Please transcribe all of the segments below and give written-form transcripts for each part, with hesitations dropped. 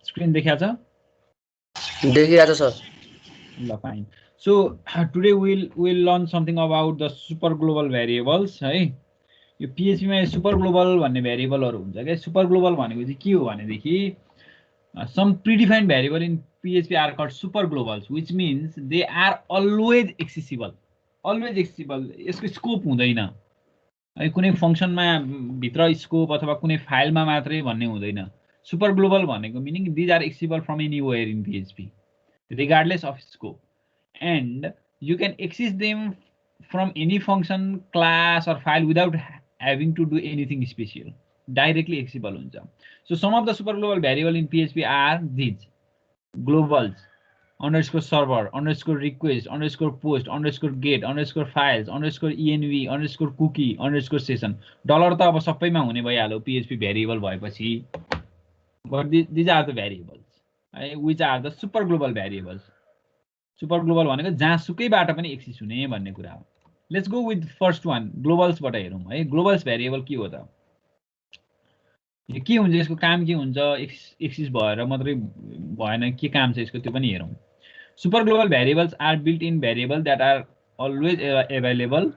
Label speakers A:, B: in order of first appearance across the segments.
A: Screen देखिया छ
B: देखिया छ सर
A: ल fine so today will learn something about the super global variables है यो PHP मा सुपर ग्लोबल भन्ने भेरिएबलहरु हुन्छ के सुपर ग्लोबल भनेको चाहिँ के हो भनेदेखि some predefined variable in PHP are called super globals which means they are always accessible यसको स्कोप हुँदैन है कुनै फंक्सनमा भित्र स्कोप अथवा कुनै फाइलमा मात्रै भन्ने हुँदैन सुपर ग्लोबल भनेको meaning these are accessible from anywhere in PHP regardless of scope and you can access them from any function class or file without having to do anything special directly accessible huncha so some of the super global variable in PHP are these globals underscore server underscore request underscore post underscore get underscore files underscore env underscore cookie underscore session dollar त अब सबैमा हुने भइहाल्यो PHP variable भएपछि but these are the variables which are the super global variables super global भनेको जहाँसुकैबाट पनि access हुने भन्ने कुरा हो let's go with first one Global's बाट हेरौं है ग्लोबल्स भेरिएबल के हो त यो के हुन्छ यसको काम के हुन्छ एक्सेस भएर मात्रै भएन के काम छ यसको त्यो पनि हेरौं super global variables are built in variable that are always available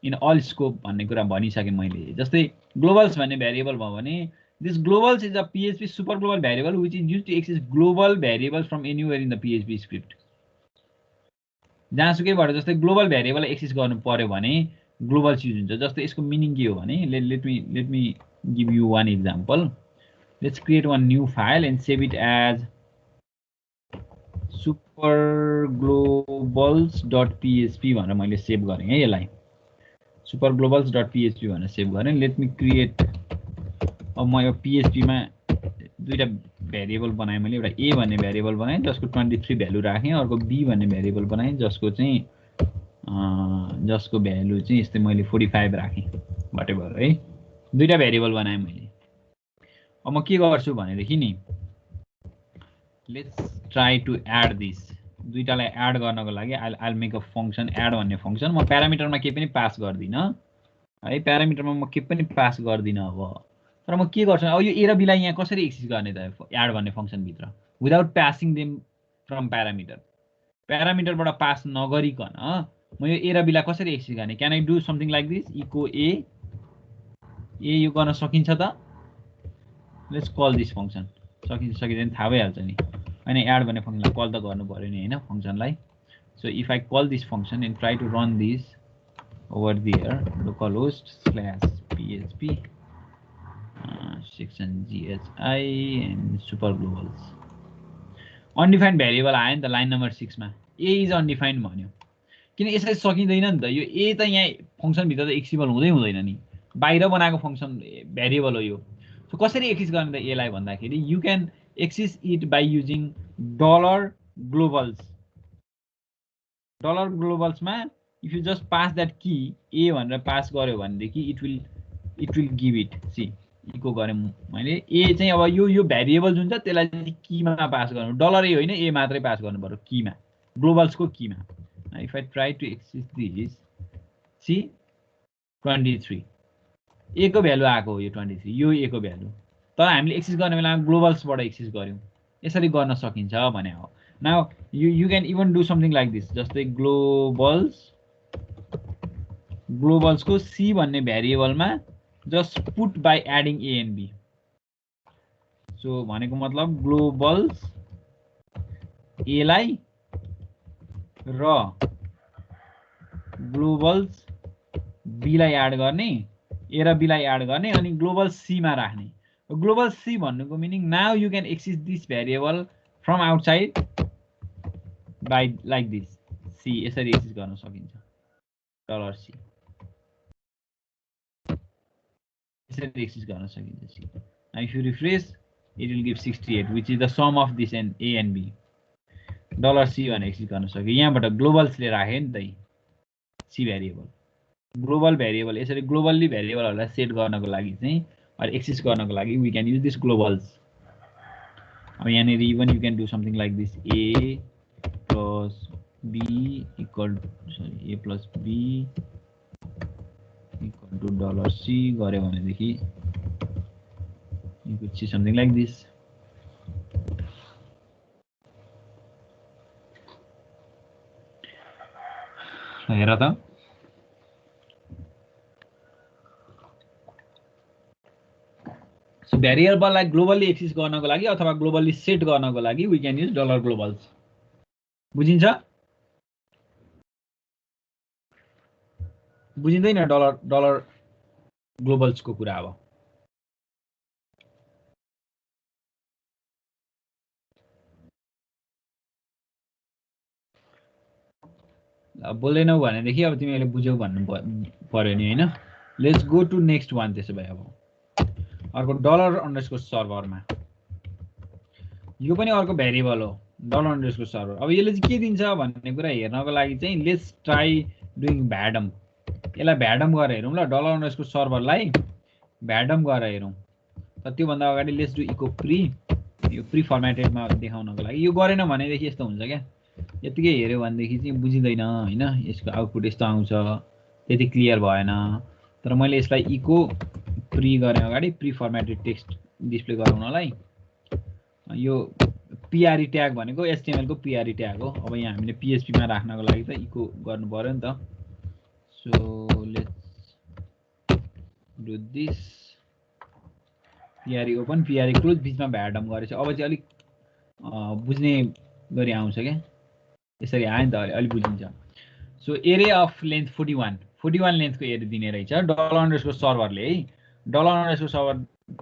A: in all scope भन्ने कुरा भनिसके मैले जस्तै ग्लोबल्स भन्ने भेरिएबल भयो भने this globals is a PHP super global variable which is used to access global variables from anywhere in the PHP script जहाँसुकैबाट जस्तै ग्लोबल भेरिएबल एक्सेस गर्नु पर्यो भने ग्लोबल्स युज हुन्छ जस्तै यसको मिनिङ के हो भने let me give you one example let's create one new file and save it as superglobals.php भनेर मैले सेभ गरेँ है यसलाई superglobals.php भनेर सेभ गरेँ लेट मी क्रिएट अब म यो PHP मा दुईटा भेरिएबल बनाएँ मैले एउटा a भन्ने भेरिएबल बनाएँ जसको 23 भ्यालु राखेँ अर्को b भन्ने भेरिएबल बनाएँ जसको चाहिँ भ्यालु चाहिँ यस्तै मैले 45 राखेँ भटेभर है दुईटा भेरिएबल बनाएँ मैले अब म के गर्छु भनेदेखि नि let's try to add this दुईटालाई एड गर्नको लागि I make a function add भन्ने फंक्सन म प्यारामिटरमा केही पनि पास गर्दिन है प्यारामिटरमा म केही पनि पास गर्दिन अब तर म के गर्छु अब यो a र b लाई यहाँ कसरी एक्सेस गर्ने त एड भन्ने फंक्सन भित्र विदाउट पासिङ देम फ्रम प्यारामिटरबाट पास नगरिकन म यो a र b लाई कसरी एक्सेस गर्ने can I do something like this echo a यो गर्न सकिन्छ त लेट्स कल दिस फंक्सन सकिँदैन थाहा भइहाल्छ नि हैन एड भन्ने फंक्सनलाई कल त गर्नु पर्यो नि हैन फंक्सनलाई so if I call this function and try to run this over there localhost/php section ghi and super globals undefined variable आयो नि त लाइन नम्बर 6 मा a इज undefined भन्यो किन यसरी सकिदैन नि त यो a त यहाँ फंक्सन भित्र त एक्सेसिबल हुँदैन नि बाहिर बनाएको फंक्सन भेरिएबल हो यो सो कसरी एक्सेस गर्ने त a लाई भन्दाखेरि you can access it by using $globals मा if you just pass that key a भनेर पास गर्यो भनेदेखि it will give it see echo गरे मैले a चाहिँ अब यो भेरिएबल जुन छ त्यसलाई चाहिँ कीमा पास गर्नु डलर a होइन a मात्रै पास गर्नु पर्यो कीमा ग्लोबल्स को कीमा if I try to access this C 23 a को भ्यालु आको हो यो 23 यो a को भ्यालु तर हामीले एक्सेस गर्ने बेलामा ग्लोबल्स बाट एक्सेस गर्यौं यसरी गर्न सकिन्छ भने हो now you can even do something like this जस्तै ग्लोबल्स को c भन्ने भेरिएबलमा just put by adding a and b so भनेको मतलब ग्लोबल्स a लाई र ग्लोबल्स b लाई एड गर्ने a र b लाई एड गर्ने अनि ग्लोबल्स c मा राख्ने ग्लोबल्स c भन्नुको meaning now you can access this variable from outside by like this c यसरी एक्सेस गर्न सकिन्छ $c यसरी एक्सेस गर्न सकिन्छ c now if you refresh it will give 68 which is the sum of this and a and b $c भनेर access गर्न सक्यो यहाँबाट ग्लोबल्स ले राखे नि त c भेरिएबल ग्लोबल भेरिएबल यसरी ग्लोबल्ली भेरिएबलहरुलाई सेट गर्नको लागि चाहिँ or एक्सेस गर्नको लागि we can use this globals अब यहाँनेर even you can do something like this a plus b equal a plus b equal to $c गरे भनेदेखि you could see something like this हेर त सो भेरिएबललाई ग्लोबली एक्सेस गर्नको लागि अथवा globally set गर्नको लागि we can use dollar globals बुझिन्छ बुझिँदैन डलर ग्लोबल्सको कुरा अब बोल्दैनौ भनेदेखि अब तिमीले बुझ्यौ भन्नु पर्यो नि हैन let's go to next one त्यसो भए अब अर्को डलर अन्डरस्कोर सर्भरमा यो पनि अर्को भेरिएबल हो डलर अन्डरस्कोर सर्भर अब यसले चाहिँ के दिन्छ भन्ने कुरा हेर्नको लागि चाहिँ लेट्स ट्राई डुइङ भ्याडम यसलाई भ्याडम गरेर हेरौँ ल डलर अन्डरस्कोर सर्भरलाई भ्याडम गरेर हेरौँ त त्योभन्दा अगाडि लेट्स डु इको प्री यो प्री फर्मेटेडमा देखाउनको लागि यो गरेन भनेदेखि यस्तो हुन्छ क्या यतिकै हेऱ्यो भनेदेखि चाहिँ बुझिँदैन हैन यसको आउटपुट यस्तो आउँछ त्यति क्लियर भएन तर मैले यसलाई इको प्री गर्ने अगाडि प्री फर्मेटेड टेक्स्ट डिस्प्ले गराउनलाई यो पीआरई ट्याग भनेको एचटीएमएल को पीआरई ट्याग हो अब यहाँ हामीले पीएचपी मा राख्नको लागि त इको गर्नु पर्यो नि त so let's do this PRE open PRE close बीचमा भ्याडम गरेछ अब चाहिँ अलिक बुझ्ने गरी आउँछ के यसरी आयो नि त अलि बुझिन्छ सो एरे अफ लेन्थ 41 लेन्थको एरे दिने रहेछ डलर अन्डरस्कोर सर्भरले है डलर अन्डरस्कोर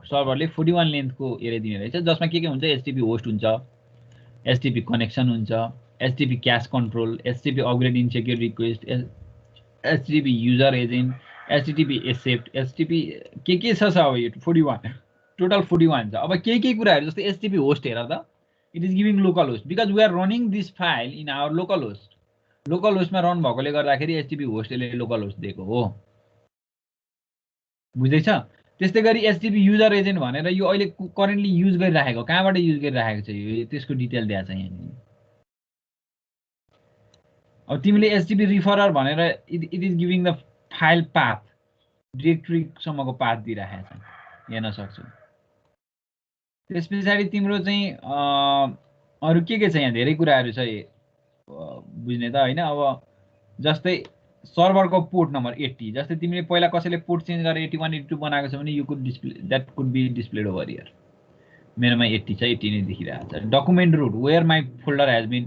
A: सर्भरले 41 लेन्थको एरे दिने रहेछ जसमा के हुन्छ एचटीटीपी होस्ट हुन्छ एचटीटीपी कनेक्सन हुन्छ HTTP cache control HTTP upgrade insecure request HTTP user agent HTTP accept HTTP के छ अब यो 41 टोटल 41 छ अब के कुराहरु जस्तै एचटीटीपी होस्ट हेर त it is giving local host because we are running this file in our local होस्टमा रन भएकोले गर्दाखेरि एचटीटीपी होस्टले लोकल होस्ट दिएको हो बुझ्दैछ त्यस्तै गरी एचटीटीपी युजर एजेन्ट भनेर यो अहिले करेन्टली युज गरिराखेको कहाँबाट युज गरिराखेको छ यो त्यसको डिटेल दिएको छ यहाँ अब तिमीले एचटीटीपी रिफरर भनेर it is giving the file path directory सम्मको पाथ दिइराखेको छ हेर्न सक्छौ त्यसपछि तिम्रो चाहिँ अरु के छ यहाँ धेरै कुराहरु छ बुझ्ने त हैन अब जस्तै सर्भरको पोर्ट नम्बर 80 जस्तै तिमीले पहिला कसैले पोर्ट चेन्ज गरेर 81 82 बनाएको छ भने you could display that could be displayed over here मेरोमा 80 छ 80 नै देखिरहेको छ document root where my folder has been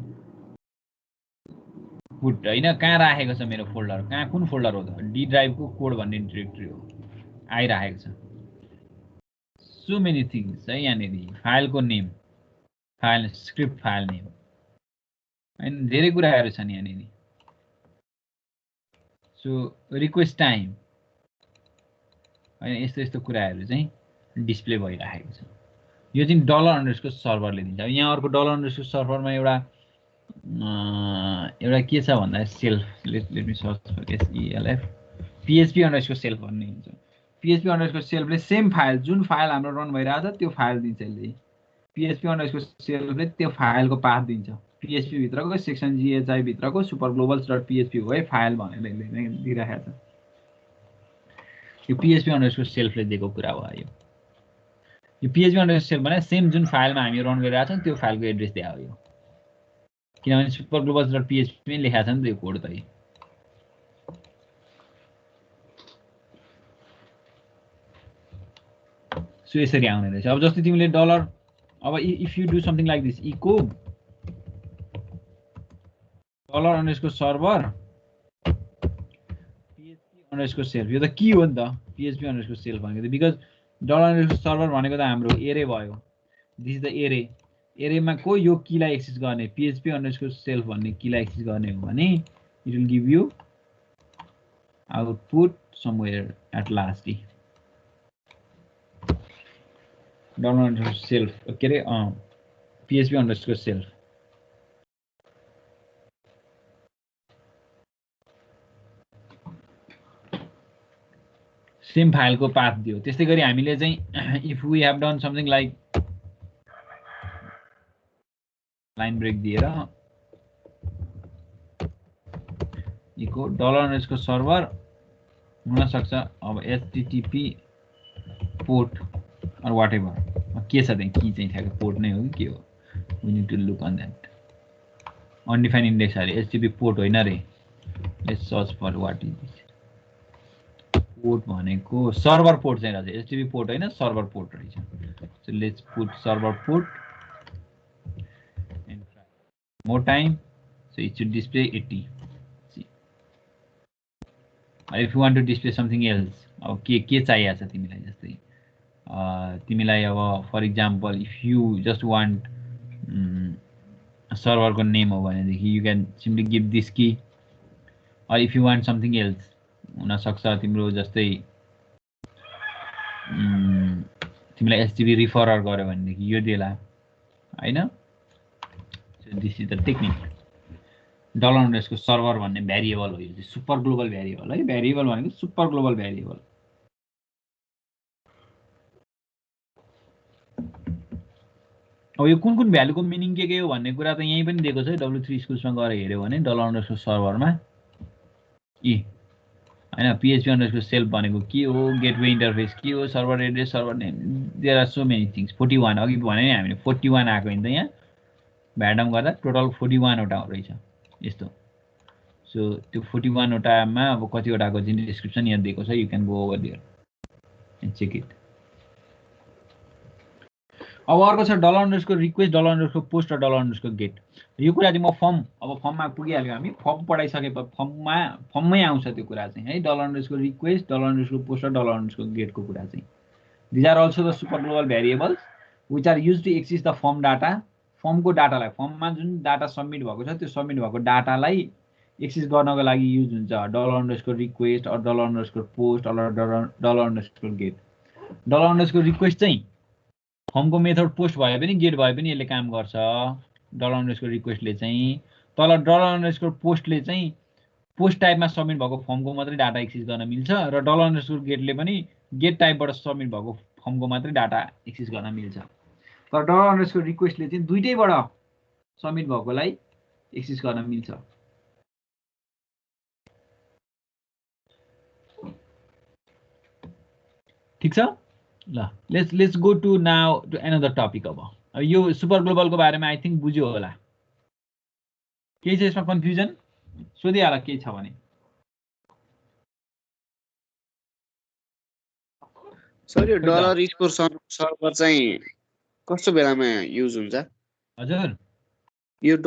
A: put हैन कहाँ राखेको छ मेरो फोल्डर कहाँ कुन फोल्डर हो त डी ड्राइभको कोड भन्ने डाइरेक्टरी हो आइराखेको छ so many things है यहाँनेरि फाइलको name file script file name हैन धेरै कुराहरु छन् यहाँनेरि सो रिक्वेस्ट टाइम हैन यस्तो कुराहरु चाहिँ डिस्प्ले भइराखेको छ यो चाहिँ डलर अन्डरस्कोर सर्भरले दिन्छ अब यहाँ अर्को डलर अन्डरस्कोर सर्भरमा एउटा के छ भन्दा self let me search for SELF PHP underscore self भन्ने हुन्छ PHP अन्डरस्कोर सेल्फले सेम फाइल जुन फाइल हाम्रो रन भइरहेको छ त्यो फाइल दिन्छ यसले PHP अन्डरस्कोर सेल्फले त्यो फाइलको पाथ दिन्छ PHP भित्रको सेक्सन GHI भित्रको superglobals.php हो है फाइल भनेर यसले दिइराखेको छ यो PHP अन्डरस्कोर सेल्फले दिएको कुरा हो यो PHP अन्डरस्कोर सेल्फ भने सेम जुन फाइलमा हामी रन गरिरहेको छौं त्यो फाइलको एड्रेस दिया हो यो किनभने superglobals.php मा लेखेको छ नि त्यो कोड त सो यसरी आउने रहेछ अब जस्तै तिमीले डलर अब if you do something like this echo dollar underscore server PHP underscore self यो त के हो नि त PHP अन्डरस्कोर सेल्फ भनेको त बिकज डलर अन्डरस्कोर सर्भर भनेको त हाम्रो एरे भयो दिस इज द एरेमा को यो कीलाई एक्सेस गर्ने PHP अन्डरस्कोर सेल्फ भन्ने कीलाई एक्सेस गर्ने हो भने it will give you output somewhere at last dollar underscore self के रे PHP अन्डरस्कोर सेल्फ सेम फाइलको पाथ दियो त्यस्तै गरी हामीले चाहिँ if we have done something like line break दिएर इको डलर अन्डरस्कोर सर्भर हुन सक्छ अब HTTP पोर्ट or whatever के छ त्यहाँ की चाहिँ थाहा पोर्ट नै हो कि के हो we need to look on that undefined index अरे HTTP पोर्ट होइन रे let's search for what is this port भनेको सर्भर पोर्ट चाहिँ रहेछ एचटीटीपी पोर्ट हैन सर्भर पोर्ट रहेछ so let's put server port and more time so it should display 80 see if you want to display something else अब के चाहिएको छ तिमीलाई जस्तै तिमीलाई अब for example if you just want सर्भरको नेम हो भनेदेखि you can simply give this key or if you want something else हुन सक्छ तिम्रो जस्तै तिमीलाई एचटीटीपी रिफरर गर्यो भनेदेखि यो देला हैन so this is the technique $_ को सर्भर भन्ने भेरिएबल हो यो चाहिँ सुपर ग्लोबल भेरिएबल है भेरिएबल भनेको सुपर ग्लोबल भेरिएबल अब यो कुन भ्यालुको मिनिङ के हो भन्ने कुरा त यही पनि दिएको छ W3 स्कुल्समा गएर हेर्यो भने $_ को सर्भरमा हैन php_ सेल्फ भनेको के हो गेटवे इन्टरफेस के हो server address server name there are so many things 41 अघि भने नि हामीले 41 आएको नि त यहाँ भ्याडम गर्दा टोटल 41 वटा रहेछ यस्तो सो त्यो 41 वटामा अब कतिवटाको चाहिँ डिस्क्रिप्सन यहाँ दिएको छ you can go over there and check it अब अर्को छ $_ रिक्वेस्ट $_ पोस्ट र $_ गेट यो कुरा चाहिँ म फर्ममा पुगिहाल्यो हामी फर्म पढाइसके फर्ममै आउँछ त्यो कुरा चाहिँ है $_ रिक्वेस्ट $_ पोस्ट र $_ गेटको कुरा चाहिँ these are also the super global variables which are use to access the form data फर्मको डाटालाई फर्ममा जुन डाटा सबमिट भएको छ त्यो सबमिट भएको डाटालाई एक्सेस गर्नको लागि युज हुन्छ $_ request or $_ post or $_ get $_ request चाहिँ फर्मको मेथड पोस्ट भए पनि गेट भए पनि यसले काम गर्छ $_ रिक्वेस्टले चाहिँ तल $_ पोस्टले चाहिँ पोस्ट टाइपमा सबमिट भएको फर्मको मात्रै डाटा एक्सेस गर्न मिल्छ र $_ गेटले पनि गेट टाइपबाट सबमिट भएको फर्मको मात्रै डाटा एक्सेस गर्न मिल्छ तर $_ रिक्वेस्टले चाहिँ दुईटैबाट सबमिट भएकोलाई एक्सेस गर्न मिल्छ ठीक छ ल let's go to now to another topic अब यो सुपर ग्लोबलको बारेमा आई थिंक बुझ्यो होला केही छ यसमा कन्फ्युजन सोधिहाल के छ भने
B: सर यो $_ सर्भर चाहिँ कस्तो बेलामा युज हुन्छ
A: हजुर
B: यो $_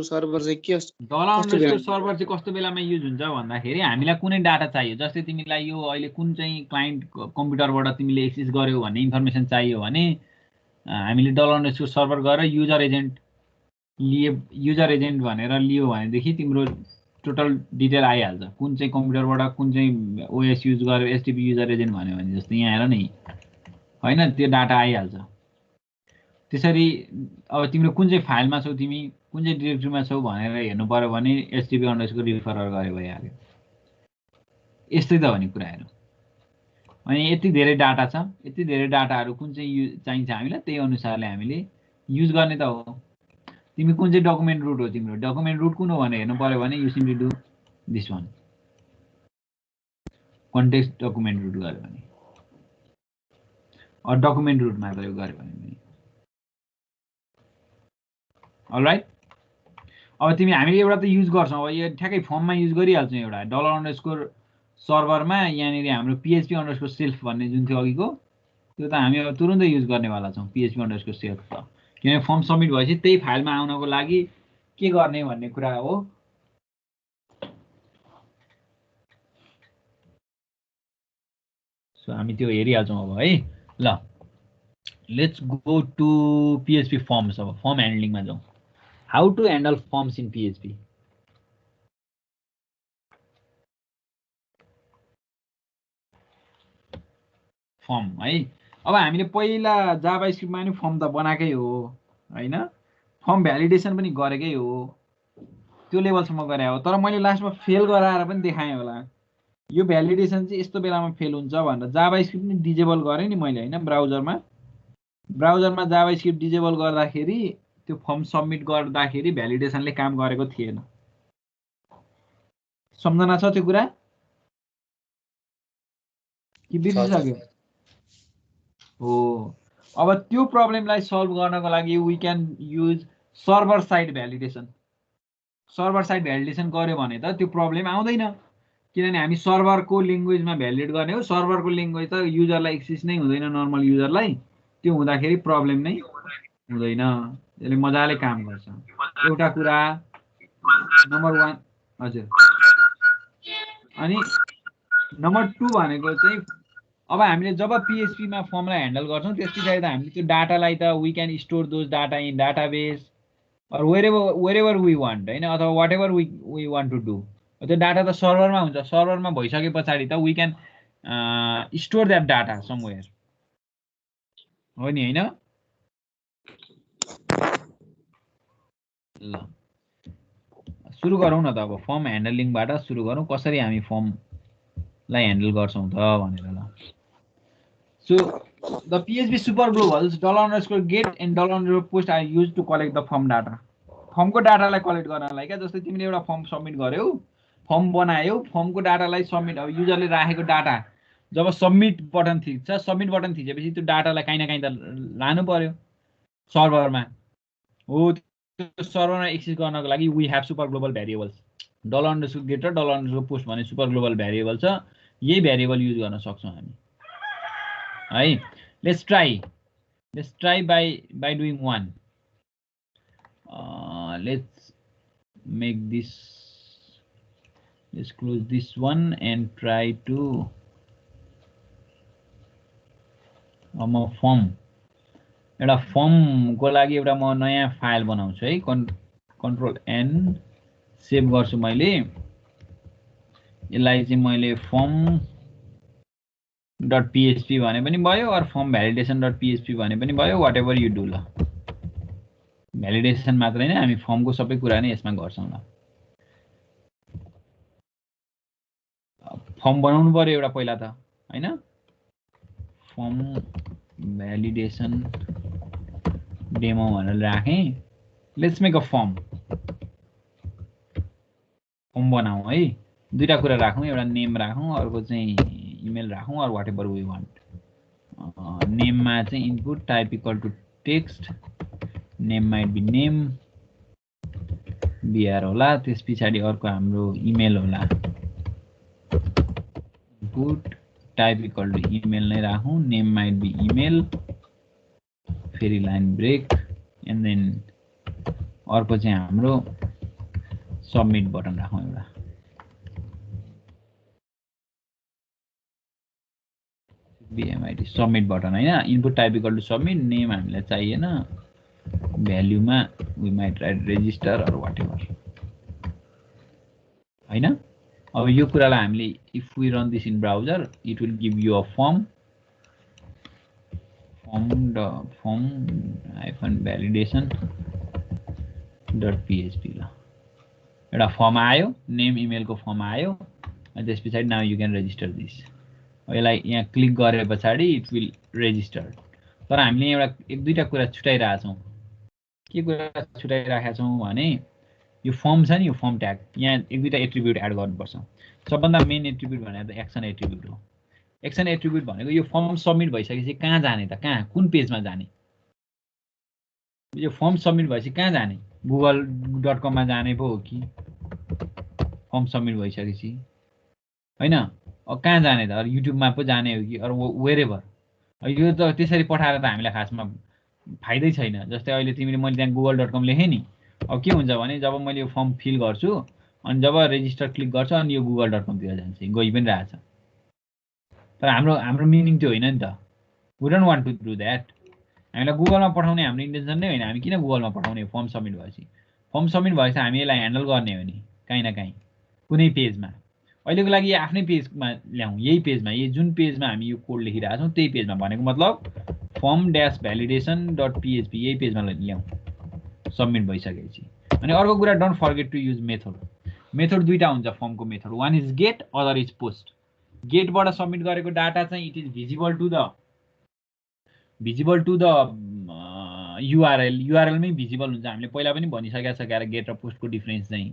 B: सर्भर चाहिँ के
A: $_ सर्भर चाहिँ कस्तो बेलामा युज हुन्छ भन्दाखेरि हामीलाई कुनै डाटा चाहियो जस्तै तिमीलाई यो अहिले कुन चाहिँ क्लाइन्ट कम्प्युटरबाट तिमीले एक्सेस गर्यो भन्ने इन्फर्मेसन चाहियो भने हामीले $_ सर्भर गरेर युजर एजेन्ट भनेर लियो भनेदेखि तिम्रो टोटल डिटेल आइहाल्छ कुन चाहिँ कम्प्युटरबाट कुन चाहिँ ओएस युज गर्यो एचटीटीपी युजर एजेन्ट भन्यो भने जस्तै यहाँ हेर नि हैन त्यो डाटा आइहाल्छ त्यसरी अब तिम्रो कुन चाहिँ फाइलमा छौ तिमी कुन चाहिँ डिरेक्टरीमा छौ भनेर हेर्नु पर्यो भने HTTP_ रिफरर गरे भइहाल्यो यस्तै त हो नि कुराहरु अनि यति धेरै डाटा छ यति धेरै डाटाहरु कुन चाहिँ चाहिन्छ हामीलाई त्यही अनुसारले हामीले युज गर्ने त हो तिमी कुन चाहिँ डकुमेन्ट रुट हो तिम्रो डकुमेन्ट रुट कुन हो भनेर हेर्नु पर्यो भने you simply do this one context document root गर्यो भने अ डकुमेन्ट रुट मात्र गर्यो भने अलराइट अब तिमी हामीले एउटा त युज गर्छौं अब यो ठ्याक्कै फर्ममा युज गरिहाल्छौं एउटा $_ सर्भरमा यहाँनिर हाम्रो php_ सेल्फ भन्ने जुन थियो अघिको त्यो त हामी अब तुरुन्तै युज गर्नेवाला छौं php_ सेल्फ त किनभने फर्म सबमिट भएपछि त्यही फाइलमा आउनको लागि के गर्ने भन्ने कुरा हो सो हामी त्यो हेरिहाल्छौं अब है ल let's go to PHP forms अब फर्म ह्यान्डलिङमा जाउँ how to handle forms in PHP form है अब हामीले पहिला जाभास्क्रिप्टमा नि फर्म त बनाएकै हो हैन फर्म भ्यालिडेसन पनि गरेकै हो त्यो लेभलसम्म गरे हो तर मैले लास्टमा फेल गराएर पनि देखाएँ होला यो भ्यालिडेसन चाहिँ यस्तो बेलामा फेल हुन्छ भनेर जाभास्क्रिप्ट नि डिजेबल गरे नि मैले हैन ब्राउजरमा जाभास्क्रिप्ट डिजेबल गर्दाखेरि त्यो फर्म सबमिट गर्दाखेरि भ्यालिडेसनले काम गरेको थिएन सम्झना छ त्यो कुरा कि बिर्सिसक्यो हो अब त्यो प्रब्लमलाई सल्भ गर्नको लागि we can use server side validation server side validation गर्यो भने त त्यो प्रब्लम आउँदैन, किनभने हामी सर्भरको ल्याङ्ग्वेजमा भ्यालिडेट गर्ने हो। सर्भरको ल्याङ्ग्वेज त युजरलाई एक्सेस नै हुँदैन, नर्मल युजरलाई। त्यो हुँदाखेरि प्रब्लम नै हुँदैन, यसले मजाले काम गर्छ। एउटा कुरा नम्बर 1 हजुर। अनि नम्बर 2 भनेको चाहिँ अब हामीले जब PHP मा फर्मलाई ह्यान्डल गर्छौँ त्यस पछाडि त हामीले त्यो डाटालाई त we can store those data in database or wherever we want, हैन, अथवा whatever we want to do। त्यो डाटा त सर्भरमा हुन्छ, सर्भरमा भइसके पछाडि त we can store that data somewhere, हो नि, हैन? ल सुरु गरौँ न त, अब फर्म ह्यान्डलिङबाट सुरु गरौँ, कसरी हामी फर्मलाई ह्यान्डल गर्छौँ त भनेर। ल so the PHP super globals $_get and $post are used to collect the form data। फर्मको डाटालाई कलेक्ट गर्नलाई क्या, जस्तै तिमीले एउटा फर्म सबमिट गर्यौ, फर्म बनायौ, फर्मको डाटालाई सबमिट, अब युजरले राखेको डाटा जब सबमिट बटन थिच्छ, सबमिट बटन थिचेपछि त्यो डाटालाई काहीँ न काहीँ त लानु पर्यो सर्भरमा। हो, त्यो सर्भरमा एक्सेस गर्नको लागि we have super global variables. $_get र $_post भन्ने सुपर ग्लोबल भ्यारिएबल छ, यही भ्यारिएबल युज गर्न सक्छौँ हामी है। Let's try by doing one। Let's make this, let's close this one and try to म फर्म, एउटा फर्मको लागि एउटा म नयाँ फाइल बनाउँछु है। कन्ट्रोल N सेभ गर्छु मैले। यसलाई चाहिँ मैले फर्म .php भने पनि भयो, और फर्म भ्यालिडेसन .php भने पनि भयो, वाट एभर यु डु। ल भ्यालिडेसन मात्रै नै, हामी फर्मको सबै कुरा नै यसमा गर्छौँ। ल फर्म बनाउनु पर्यो एउटा पहिला त, हैन? फर्म भ्यालिडेसन डेमो भनेर राखेँ। लेट्स मेक अ फर्म बनाऊ है। दुईटा कुरा राखौँ, एउटा नेम राखौँ, अर्को चाहिँ इमेल राखौँ, or whatever we want. नेममा चाहिँ input type equal to text, name might be name बिआर होला, त्यस पछाडि अर्को हाम्रो इमेल होला, input type equal to email नै राखौँ, नेम माइट बी इमेल, फेरि लाइन ब्रेक, एन्ड देन अर्को चाहिँ हाम्रो सबमिट बटन राखौँ एउटा। BMIT सबमिट बटन, हैन? Input type equal to submit, name हामीलाई चाहिएन, भ्याल्युमा we might write register or what ever, हैन? अब यो कुरालाई हामीले if we run this in browser, it will give you a form -validation .php। ल एउटा फर्म आयो, नेम इमेलको फर्म आयो, अनि त्यस पछाडि now you can register this. यसलाई यहाँ क्लिक गरे पछाडि इट विल रेजिस्टर। तर हामीले एउटा एक दुईटा कुरा छुटाइरहेका छौँ। के कुरा छुटाइराखेका छौँ भने यो फर्म छ नि, यो फर्म ट्याग, यहाँ एक दुईटा एट्रिब्युट एड गर्नुपर्छ। सबभन्दा मेन एट्रिब्युट भनेको त एक्सन एट्रिब्युट हो। एक्सन एट्रिब्युट भनेको यो फर्म सबमिट भइसकेपछि कहाँ जाने त, कहाँ कुन पेजमा जाने? यो फर्म सबमिट भएपछि कहाँ जाने? google.com मा जाने पो हो कि फर्म सबमिट भइसकेपछि, हैन? अब कहाँ जाने त? युट्युबमा पो जाने हो कि अरू वेरेभर? यो त त्यसरी पठाएर त हामीलाई खासमा फाइदै छैन। जस्तै अहिले तिमीले, मैले त्यहाँ google.com लेखेँ नि, अब के हुन्छ भने जब मैले यो फर्म फिल गर्छु अनि जब रेजिस्टर क्लिक गर्छु अनि यो google.com तिर जान्छ, गइ पनि रहेछ। तर हाम्रो मिनिङ त्यो होइन नि त। We don't want to do that. हामीलाई गुगलमा पठाउने हाम्रो इन्टेन्सन नै होइन। हामी किन गुगलमा पठाउने? फर्म सबमिट भएपछि, फर्म सबमिट भएपछि हामी यसलाई ह्यान्डल गर्ने हो नि काहीँ न काहीँ, कुनै पेजमा। अहिलेको लागि आफ्नै पेजमा ल्याउँ, यही पेजमा, यही जुन पेजमा हामी यो कोड लेखिरहेका छौँ त्यही पेजमा, भनेको मतलब form-validation.php, यही पेजमा ल्याउँ सबमिट भइसकेपछि। अनि अर्को कुरा, don't forget to use method. Method दुईटा हुन्छ फर्मको method, one is get, other is post. गेटबाट सबमिट गरेको डाटा चाहिँ it is visible to the युआरएलमै भिजिबल हुन्छ। हामीले पहिला पनि भनिसकेका छ क्या गेट र पोस्टको डिफ्रेन्स चाहिँ।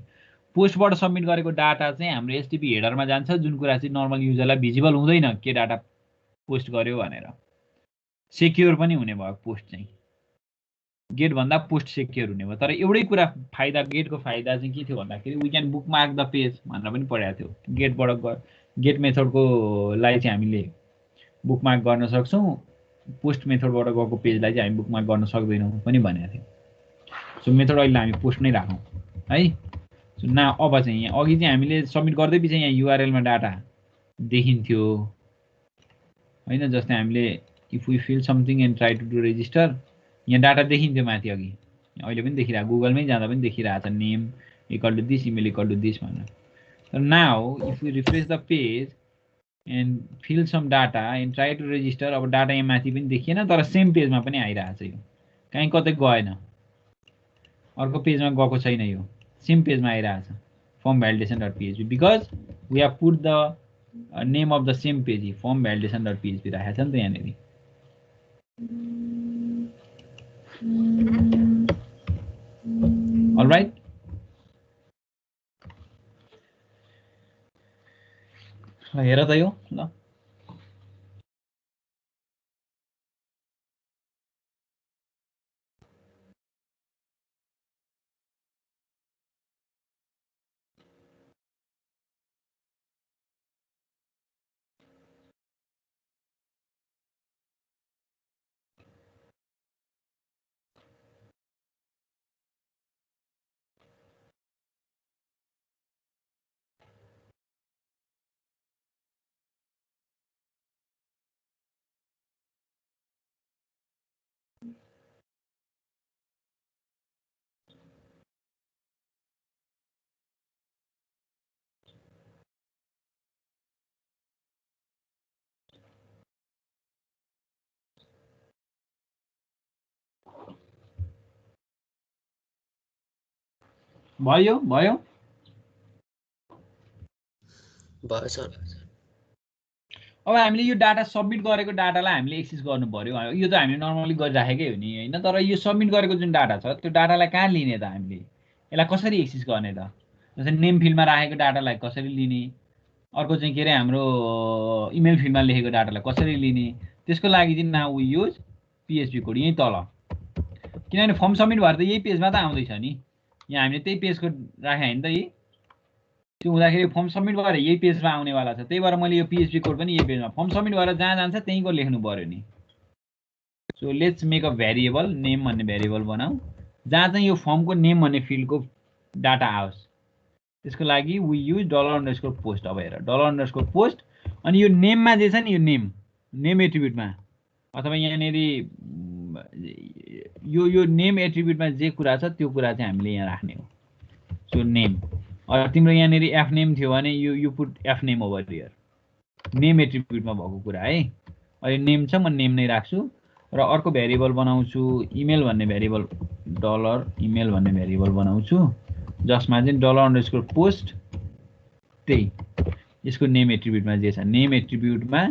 A: पोस्टबाट सबमिट गरेको डाटा चाहिँ हाम्रो एसटिपी हेडरमा जान्छ, जुन कुरा चाहिँ नर्मल युजरलाई भिजिबल हुँदैन के डाटा पोस्ट गर्यो भनेर। सेक्योर पनि हुने भयो पोस्ट चाहिँ। गेट भन्दा पोस्ट सेक्योर हुने भयो। तर एउटै कुरा फाइदा, गेटको फाइदा चाहिँ के थियो भन्दाखेरि we can bookmark the page भनेर पनि पढाएको थियो। गेटबाट गेट मेथडको लाई चाहिँ हामीले बुक मार्क गर्न सक्छौँ, पोस्ट मेथडबाट गएको पेजलाई चाहिँ हामी बुक मार्क गर्न सक्दैनौँ पनि भनेको थियो। सो मेथड अहिले हामी पोस्ट नै राखौँ है। सो न अब चाहिँ यहाँ अघि चाहिँ हामीले सबमिट गर्दै पछि यहाँ युआरएलमा डाटा देखिन्थ्यो होइन। जस्तै हामीले if we fill something and try to do register, यहाँ डाटा देखिन्थ्यो माथि अघि, अहिले पनि देखिरहेको, गुगलमै जाँदा पनि देखिरहेको छ, name equal to this, email equal to this भनेर। तर now if we refresh the page and fill some data and try to register, अब डाटा यहाँ माथि पनि देखिएन तर सेम पेजमा पनि आइरहेको छ। यो कहीँ कतै गएन, अर्को पेजमा गएको छैन, यो सेम पेजमा आइरहेको छ, form validation dot PHP, because we have put the name of the same page, form validation dot PHP राखेको छ नि त यहाँनिर। अलराइट, हेर त यो ल। भयो भयो
C: भयो सर।
A: अब हामीले यो डाटा सबमिट गरेको डाटालाई हामीले एक्सेस गर्नु पर्यो। यो त हामीले नर्मली गरिराखेकै हो नि होइन। तर यो सबमिट गरेको जुन डाटा छ त्यो डाटालाई कहाँ लिने त, हामीले यसलाई कसरी एक्सेस गर्ने त? जस्तै नेम फिल्डमा राखेको डाटालाई कसरी लिने, अर्को चाहिँ के अरे हाम्रो इमेल फिल्डमा लेखेको डाटालाई कसरी लिने, त्यसको लागि चाहिँ now we use PHP code यहीँ तल। किनभने फर्म सबमिट भएर त यही पेजमा त आउँदैछ नि, यहाँ हामीले त्यही पेजको राखेँ होइन त यही। त्यो हुँदाखेरि फर्म सबमिट भएर यही पेजमा आउनेवाला छ, त्यही भएर मैले यो पिएचपी कोड पनि यही पेजमा, फर्म सबमिट भएर जहाँ जान्छ त्यहीँको लेख्नु पऱ्यो नि। So let's make a variable, name भन्ने भेरिएबल बनाऊ जहाँ चाहिँ यो फर्मको नेम भन्ने फिल्डको डाटा आओस्। त्यसको लागि वी युज $_पोस्ट। अब हेर $_पोस्ट, अनि यो नेममा जे छ नि, यो नेम एट्रिब्युटमा अथवा यहाँनिर यो नेम एट्रिब्युटमा जे कुरा छ त्यो कुरा चाहिँ हामीले यहाँ राख्ने हो। सो नेम, तिम्रो यहाँनिर एफ नेम थियो भने you put F name over here, name एट्रिब्युटमा भएको कुरा है। अहिले नेम छ, म नेम नै राख्छु र अर्को भेरिएबल बनाउँछु इमेल भन्ने भेरिएबल, $email भन्ने भेरिएबल बनाउँछु जसमा चाहिँ $_पोस्ट, त्यही यसको नेम एट्रिब्युटमा जे छ, नेम एट्रिब्युटमा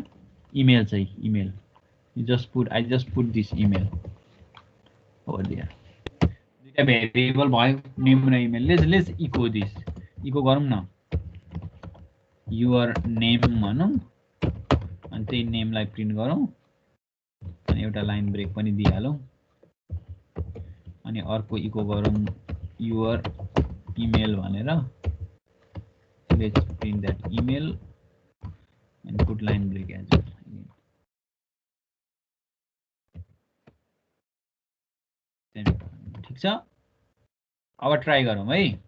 A: इमेल चाहिँ email, I just put this email over here. दुईटा भेरिएबल भयो, नेम र email. Let's echo this, echo गरौँ न, युर नेम भनौँ अनि त्यही नेमलाई प्रिन्ट गरौँ अनि एउटा लाइन ब्रेक पनि दिइहालौँ अनि अर्को इको गरौँ युर इमेल भनेर। Let's print that email and put line break as well. ठिक छ, अब ट्राई गरौँ है।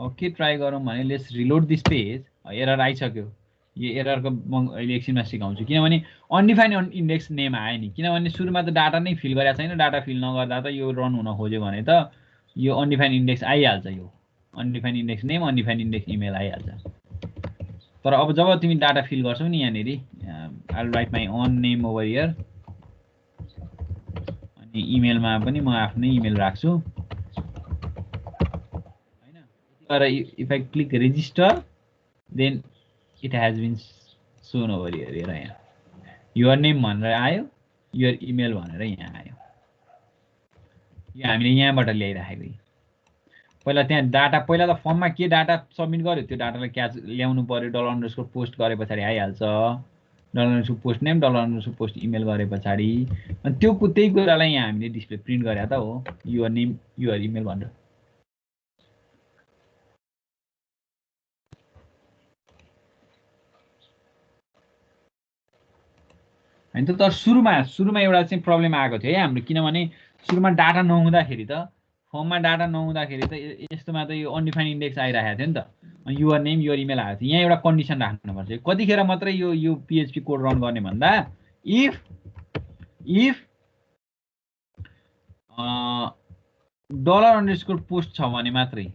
A: अब के ट्राई गरौँ भने let's reload this page. Error आइसक्यो, यो एररको म अहिले एकछिनमा सिकाउँछु। किनभने अनडिफाइन्ड इन्डेक्स नेम आयो नि, किनभने सुरुमा त डाटा नै फिल गरेको छैन। डाटा फिल नगर्दा त यो रन हुन खोज्यो भने त यो अनडिफाइन्ड इन्डेक्स आइहाल्छ। यो undefined index name, undefined index email आइहाल्छ। तर अब जब तिमी डाटा फिल गर्छौ नि यहाँनिर, I write my own name over here, अनि इमेलमा पनि म आफ्नै इमेल राख्छु हैन। तर if I click register then it has been shown over here. हेर यहाँ युर नेम भनेर आयो, युर इमेल भनेर यहाँ आयो। यो हामीले यहाँबाट ल्याइराखेको। पहिला त्यहाँ डाटा, पहिला त फर्ममा के डाटा सबमिट गर्यो त्यो डाटालाई क्याच ल्याउनु पर्यो, $_पोस्ट गरे पछाडि आइहाल्छ $_पोस्ट नेम $_पोस्ट इमेल गरे पछाडि अनि त्यही कुरालाई यहाँ हामीले डिस्प्ले प्रिन्ट गरे त हो युर नेम युर इमेल भनेर। हैन त तर सुरुमा एउटा चाहिँ प्रब्लम आएको थियो है हाम्रो, किनभने सुरुमा डाटा नहुँदाखेरि त फर्ममा डाटा नहुँदाखेरि त यस्तोमा त यो अनडिफाइन्ड इन्डेक्स आइरहेको थियो नि त, अनि युर नेम युर इमेल आएको थियो। यहाँ एउटा कन्डिसन राख्नुपर्छ कतिखेर मात्रै यो PHP कोड रन गर्ने भन्दा इफ $_पोस्ट छ भने मात्रै।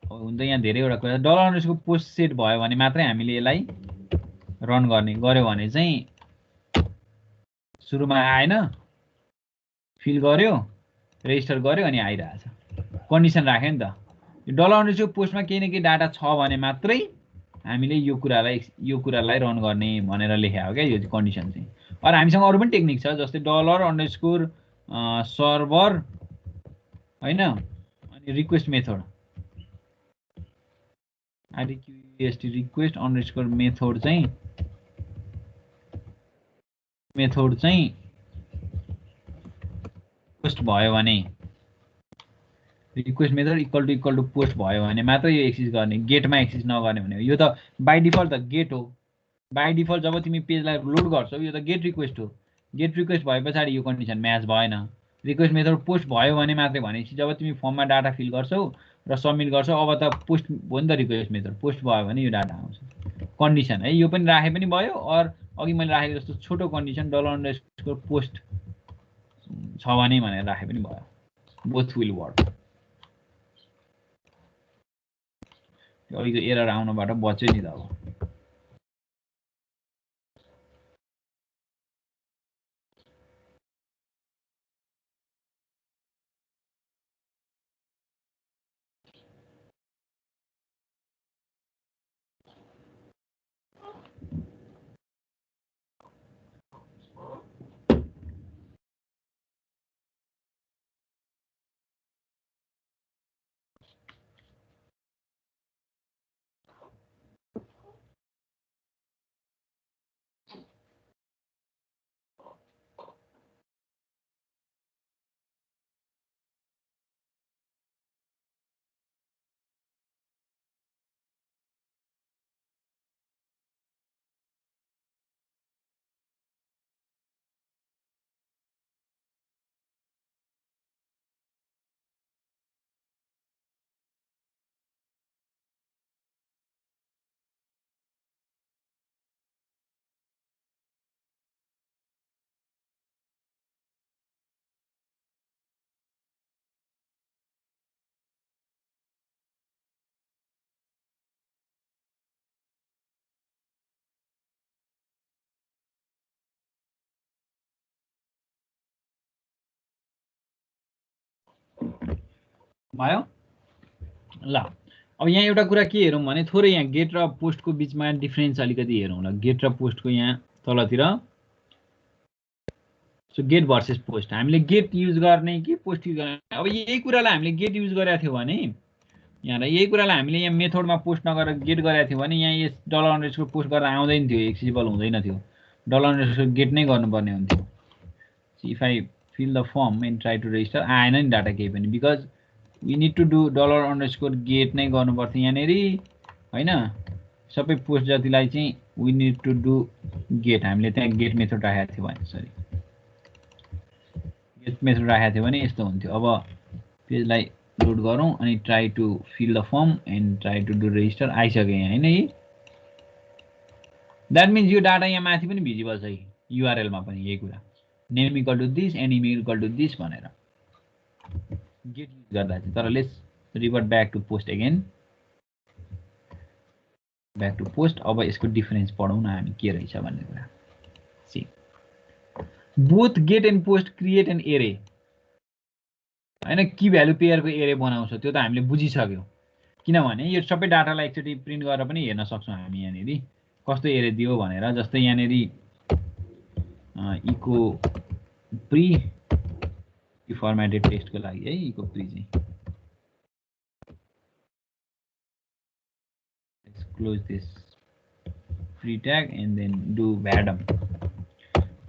A: हुन्छ यहाँ धेरैवटा कुरा $_पोस्ट सेट भयो भने मात्रै हामीले यसलाई रन गर्यो भने चाहिँ सुरुमा आएन, फिल गर्यो, रेजिस्टर गर्यो अनि आइरहेछ। कन्डिसन राख्यो नि त, यो $_पोस्टमा केही न केही डाटा छ भने मात्रै हामीले यो कुरालाई रन गर्ने भनेर लेखेको हो क्या यो चाहिँ कन्डिसन चाहिँ। अरू हामीसँग अरू पनि टेक्निक छ जस्तै $_सर्भर हैन, अनि request method request underscore method चाहिँ पोस्ट भयो भने request method equal to post भयो भने मात्र यो एक्सेस गर्ने, गेटमा एक्सेस नगर्ने भने यो त बाइ डिफल्ट त गेट हो। बाइ डिफल्ट जब तिमी पेजलाई लोड गर्छौ यो त गेट रिक्वेस्ट हो। गेट रिक्वेस्ट भए पछाडि यो कन्डिसन म्याच भएन। रिक्वेस्ट मेथड पोस्ट भयो भने मात्रै भनेपछि जब तिमी फर्ममा डाटा फिल गर्छौ र सबमिट गर्छौ अब त पोस्ट हो नि त, रिक्वेस्ट मेथड पोस्ट भयो भने यो डाटा आउँछ। कन्डिसन है यो पनि राखे पनि भयो, और अघि मैले राखेको जस्तो छोटो कन्डिसन $_पोस्ट छ भने भनेर राखे पनि भयो। Both will work. अघिको एरर आउनबाट बच्यो नि त अब। भयो ल। अब यहाँ एउटा कुरा के हेरौँ भने थोरै यहाँ गेट र पोस्टको बिचमा डिफरेन्स अलिकति हेरौँ ल। गेट र पोस्टको यहाँ तलतिर सो गेट भर्सेस पोस्ट, हामीले गेट युज गर्ने कि पोस्ट युज गर्ने। अब यही कुरालाई हामीले गेट युज गरेका थियौँ भने यहाँ यही कुरालाई हामीले यहाँ मेथडमा पोस्ट नगरेर गेट गरेका थियौँ भने यहाँ यस $_पोस्ट गर्दा आउँदैन थियो, एक्सेसिबल हुँदैन थियो। $_गेट नै गर्नुपर्ने हुन्थ्यो। If I fill the form and try to register आएन नि डाटा केही पनि, because we need to do $_गेट नै गर्नुपर्थ्यो यहाँनिर हैन। सबै पोस्ट जतिलाई चाहिँ we need to do get, हामीले त्यहाँ गेट मेथड राखेको थियो भने सरी गेट मेथड राखेको थियो भने यस्तो हुन्थ्यो। अब पेजलाई लोड गरौँ अनि try to fill the form and try to do register आइसक्यो यहाँ हैन। द्याट मिन्स यो डाटा यहाँ माथि पनि भिजिबल छ युआरएलमा पनि यही कुरा, name equal to this and email equal to this भनेर गेट युज गर्दा चाहिँ। तर let's revert back to post again, back to post. अब यसको डिफरेन्स पढौँ न हामी के रहेछ भन्ने कुरा। See both get and post create an array हैन, की भ्यालु पेयरको एरे बनाउँछ त्यो त हामीले बुझिसक्यौँ। किनभने यो सबै डाटालाई एकचोटि प्रिन्ट गरेर पनि हेर्न सक्छौँ हामी यहाँनिर कस्तो एरे दियो भनेर। जस्तै यहाँनिर इको प्री फर्मेटेड टेक्स्टको लागि है, इको प्री चाहिँ close this pre tag and then do भ्याडम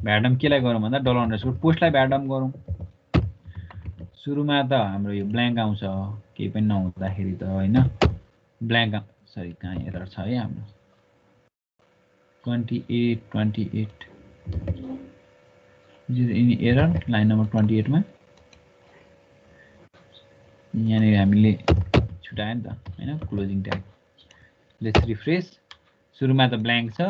A: भ्याडम केलाई गरौँ भन्दा डलर अन्डरस्कोर पोस्टलाई भ्याडम गरौँ सुरुमा त हाम्रो यो ब्ल्याङ्क आउँछ केही पनि नहुँदाखेरि त होइन ब्ल्याङ्क सरी कहाँ एरर छ है हाम्रो 28 एनी एरर लाइन नम्बर 28 मा यहाँनिर हामीले छुटायो नि त हैन क्लोजिङ ट्याग लेट्स रिफ्रेश सुरुमा त ब्ल्याङ्क छ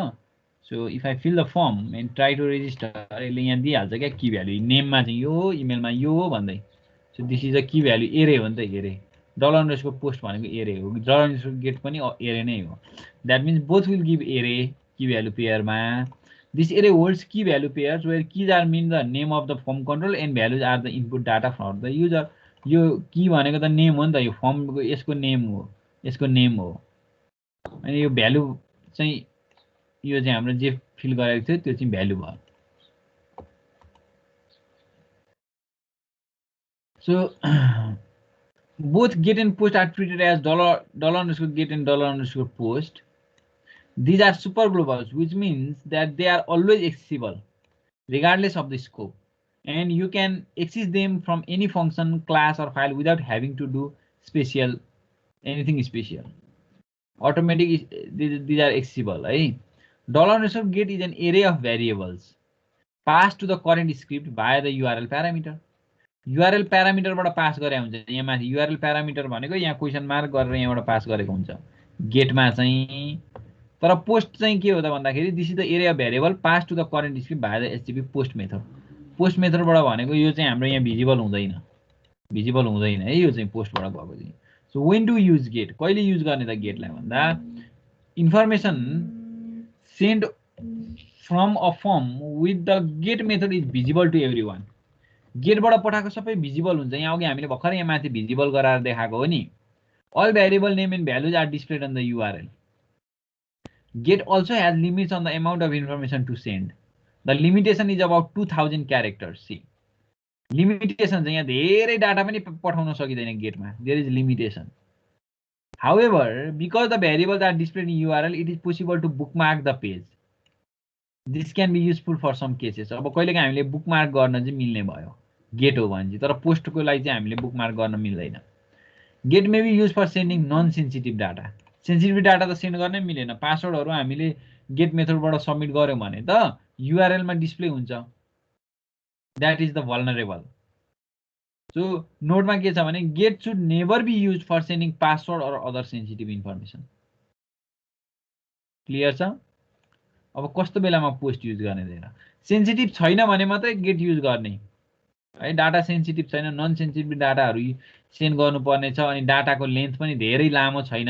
A: so if I fill the form and try to register यसले यहाँ दिइहाल्छ क्या की भ्यालु नेममा चाहिँ यो इमेलमा यो भन्दै so this is a key value array हो नि त एरे डलर अन्डरस्कोर पोस्ट भनेको एरे हो डलर अन्डरस्कोर गेट पनि एरे नै हो that means both will give array key value पेयरमा this array holds key value pairs where keys are mean the name of the form control and values are the input data for the user यो key भनेको त name हो नि त यो फर्मको यसको name हो अनि यो भ्यालु चाहिँ यो चाहिँ हाम्रो जे फिल गरेको थियो त्यो चाहिँ भ्यालु भयो so both get and post are treated as $_get and $_post. These are super globals, which means that they are always accessible regardless of the scope, and you can access them from any function, class, or file without having to do anything special. Automatic these are accessible. $_get is an array of variables passed to the current script via the URL parameter. URL प्यारामिटरबाट pass गरे हुन्छ यहाँ माथि URL parameter भनेको यहाँ question mark गरेर यहाँबाट pass गरेको हुन्छ गेटमा चाहिँ तर पोस्ट चाहिँ के हो त भन्दाखेरि this is the array variable pass to the current script via the HTTP post मेथडबाट भनेको यो चाहिँ हाम्रो यहाँ भिजिबल हुँदैन है यो चाहिँ पोस्टबाट गएको चाहिँ so when do use get कहिले युज गर्ने त गेटलाई भन्दा information send from a form with the get method is visible to everyone गेटबाट पठाएको सबै भिजिबल हुन्छ यहाँ अघि हामीले भर्खर यहाँ माथि भिजिबल गराएर देखाएको हो नि all variable name and values are displayed on the URL. Get also has limits on the amount of information to send. The limitation is about 2000 characters. See, limitation चाहिँ यहाँ धेरै डाटा पनि पठाउन सकिदैन गेटमा. There is limitation. However, because the variables are displayed in URL, it is possible to bookmark the page. This can be useful for some cases. अब कहिलेकाहीँ हामीले bookmark गर्न चाहिँ मिल्ने भयो. Get हो भने चाहिँ तर post को लागि चाहिँ हामीले bookmark गर्न मिल्दैन. Get may be used for sending non-sensitive data. Sensitive data त सेन्ड गर्नै मिलेन. पासवर्डहरु हामीले get मेथडबाट सबमिट गर्यौं भने त URL मा डिस्प्ले हुन्छ. That is the vulnerable. So note मा के छ भने get should never be used for sending password or other sensitive information. Clear छ? अब कस्तो बेलामा पोस्ट युज गर्ने देला. सेन्सिटिभ छैन भने मात्रै गेट युज गर्ने. है डाटा सेन्सिटिभ छैन नन सेन्सिटिभ डाटाहरु सेन्ड गर्नुपर्ने छ अनि डाटाको लेन्थ पनि धेरै लामो छैन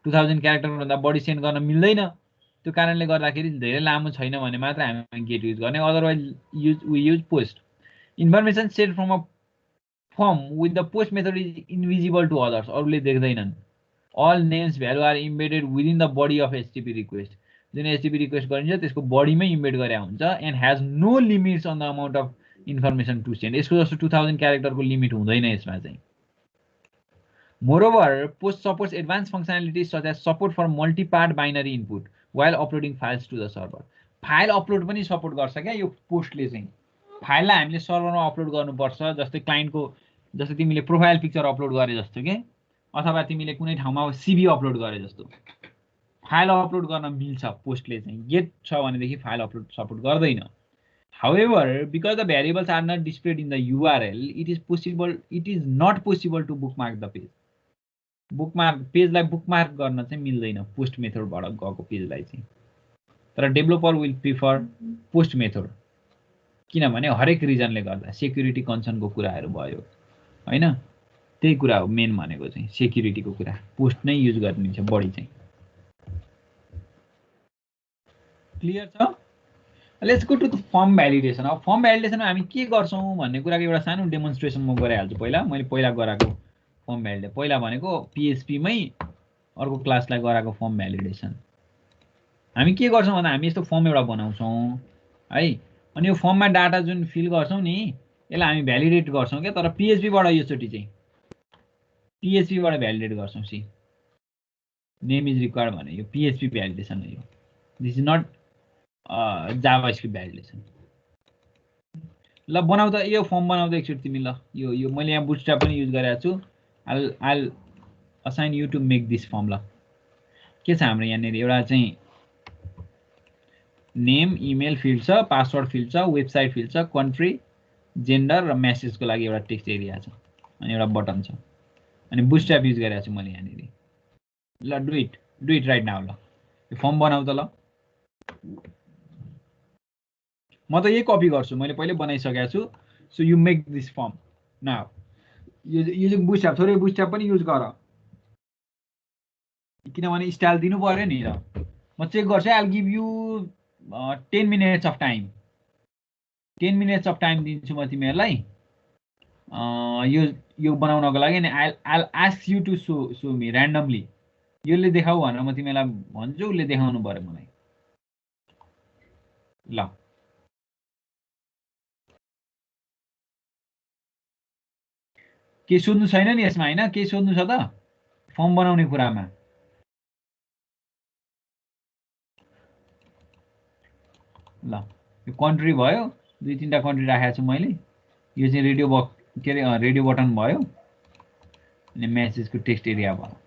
A: 2000 क्यारेक्टर भन्दा बढी सेन्ड गर्न मिल्दैन त्यो कारणले गर्दाखेरि धेरै लामो छैन भने मात्र हामी गेट युज गर्ने otherwise we use post information send from a form with the post method is invisible to others अरूले देख्दैनन् all names value are embedded within the body of HTTP request जुन एचटीटीपी रिक्वेस्ट गरिन्छ त्यसको बडीमै embed गरे हुन्छ and has no limits on the amount of information to send यसको जस्तो 2000 क्यारेक्टरको लिमिट हुँदैन यसमा चाहिँ Moreover, post supports advanced functionalities such as support for multi-part binary input while uploading files to the server. File upload पनि support गर्छ क्या यो पोस्टले चाहिँ फाइललाई हामीले सर्भरमा अपलोड गर्नुपर्छ जस्तै क्लाइन्टको जस्तै तिमीले प्रोफाइल पिक्चर अपलोड गरे जस्तो के अथवा तिमीले कुनै ठाउँमा सीवी अपलोड गरे जस्तो फाइल अपलोड गर्न मिल्छ पोस्टले चाहिँ गेट छ भनेदेखि फाइल अपलोड सपोर्ट गर्दैन. However, because the variables are not displayed in the URL, it is not possible to bookmark the page. Bookmark पेजलाई बुकमार्क गर्न चाहिँ मिल्दैन पोस्ट मेथडबाट गएको पेजलाई चाहिँ तर developer will prefer post method किनभने हरेक रिजनले गर्दा सेक्युरिटी कन्सर्नको कुराहरु भयो हैन त्यही कुरा हो मेन भनेको चाहिँ सेक्युरिटीको कुरा पोस्ट नै युज गरिन्छ बढी चाहिँ क्लियर छ. Let's go to the form validation. अब फर्म भ्यालिडेसनमा हामी के गर्छौं भन्ने कुराको एउटा सानो डेमोन्स्ट्रेसन म गराइहाल्छु मैले पहिला गराएको फर्म भ्यालिडेसन पहिला भनेको पीएचपी मै अर्को क्लासलाई गराएको फर्म भ्यालिडेसन हामी के गर्छौं भन्दा हामी यस्तो फर्म एउटा बनाउँछौं है अनि यो फर्ममा डाटा जुन फिल गर्छौं नि यसलाई हामी भ्यालिडेट गर्छौं के तर पीएचपी बाट योचोटी चाहिँ पीएचपी बाट भ्यालिडेट गर्छौं सी नेम इज रिक्वायर्ड भने यो पीएचपी भ्यालिडेसन हो यो this is not JavaScript validation. ल बनाउ त, यो फर्म बनाउँदा एकचोटि तिमी। ल यो मैले यहाँ बुटस्ट्र्याप पनि युज गरेको छु। I'll assign you to make this form। ल के छ हाम्रो यहाँनिर एउटा चाहिँ नेम इमेल फिल्ड छ, पासवर्ड फिल्ड छ, वेबसाइट फिल्ड छ, कन्ट्री, जेन्डर र मेसेजको लागि एउटा टेक्स्ट एरिया छ, अनि एउटा बटन छ, अनि बुटस्ट्र्याप युज गरेको छु मैले यहाँनिर। ल डु इट राइट नाउ। ल यो फर्म बनाउ त। ल म त यही कपी गर्छु, मैले पहिले बनाइसकेको छु। So you make this form now. यो चाहिँ बुटस्ट्र्याप, थोरै बुटस्ट्र्याप पनि युज गर, किनभने स्टाइल दिनु पर्यो नि। र म चेक गर्छु। I'll give you 10 minutes of time। 10 minutes of time दिन्छु म तिमीहरूलाई यो बनाउनको लागि। नि I'll ask you to show me randomly। यसले देखाऊ भनेर म तिमीलाई भन्छु, उसले देखाउनु पर्यो मलाई। ल के सोध्नु छैन नि यसमा? होइन के सोध्नु छ त फर्म बनाउने कुरामा? ल यो कन्ट्री भयो, 2-3टा कन्ट्री राखेको छु मैले। यो चाहिँ रेडियो बटन भयो, अनि मेसेजको टेक्स्ट एरिया भयो।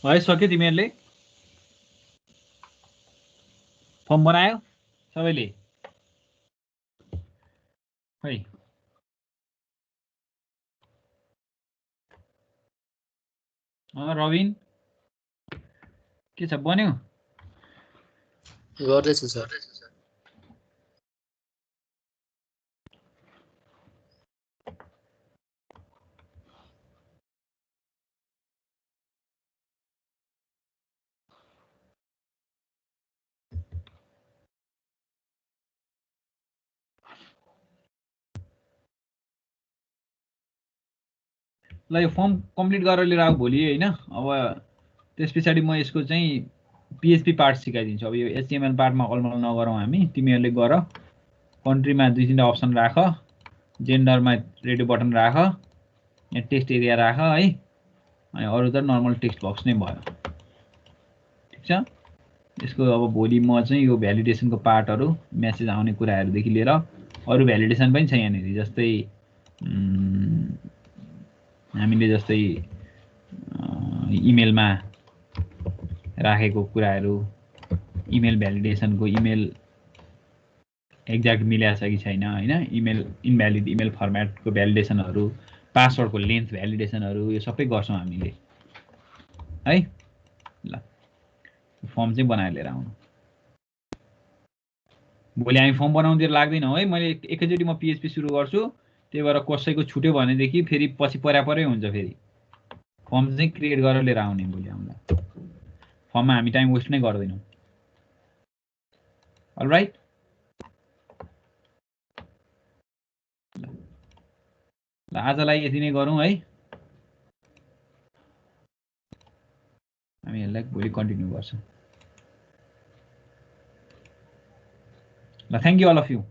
A: है सक्यो तिमीहरूले फर्म बनायो सबैले खै रबिन के छ बन्यो
C: गर्दैछु सर
A: ल यो फर्म कम्प्लिट गरेर लिएर आऊ भोलि होइन अब त्यस पछाडि म यसको चाहिँ पिएचपी पार्ट सिकाइदिन्छु अब यो एचटिएमएल पार्टमा अलमल नगरौँ हामी तिमीहरूले गर कन्ट्रीमा 2-3 अप्सन राख जेन्डरमा रेडियो बटन राख यहाँ टेक्स्ट एरिया राख है अनि अरू त नर्मल टेक्स्ट बक्स नै भयो ठिक छ यसको अब भोलि म चाहिँ यो भ्यालिडेसनको पार्टहरू मेसेज आउने कुराहरूदेखि लिएर अरू भ्यालिडेसन पनि छ यहाँनिर जस्तै हामीले जस्तै इमेलमा राखेको कुराहरू इमेल भ्यालिडेसनको इमेल एक्ज्याक्ट मिलेको छ कि छैन होइन इमेल इनभ्यालिड इमेल फर्मेटको भ्यालिडेसनहरू पासवर्डको लेन्थ भ्यालिडेसनहरू यो सबै गर्छौँ हामीले है ल फर्म चाहिँ बनाएर लिएर आउनु भोलि हामी फर्म बनाउनुतिर लाग्दैनौँ है मैले एकैचोटि म पिएचपी सुरु गर्छु त्यही भएर कसैको छुट्यो भनेदेखि फेरि पछि परै हुन्छ फेरि फर्म चाहिँ क्रिएट गरेर लिएर आउने भोलि आउँदा फर्ममा हामी टाइम वेस्ट नै गर्दैनौँ अलराइट ल आजलाई यति नै गरौँ है हामी यसलाई भोलि कन्टिन्यू गर्छौँ ल thank you all of you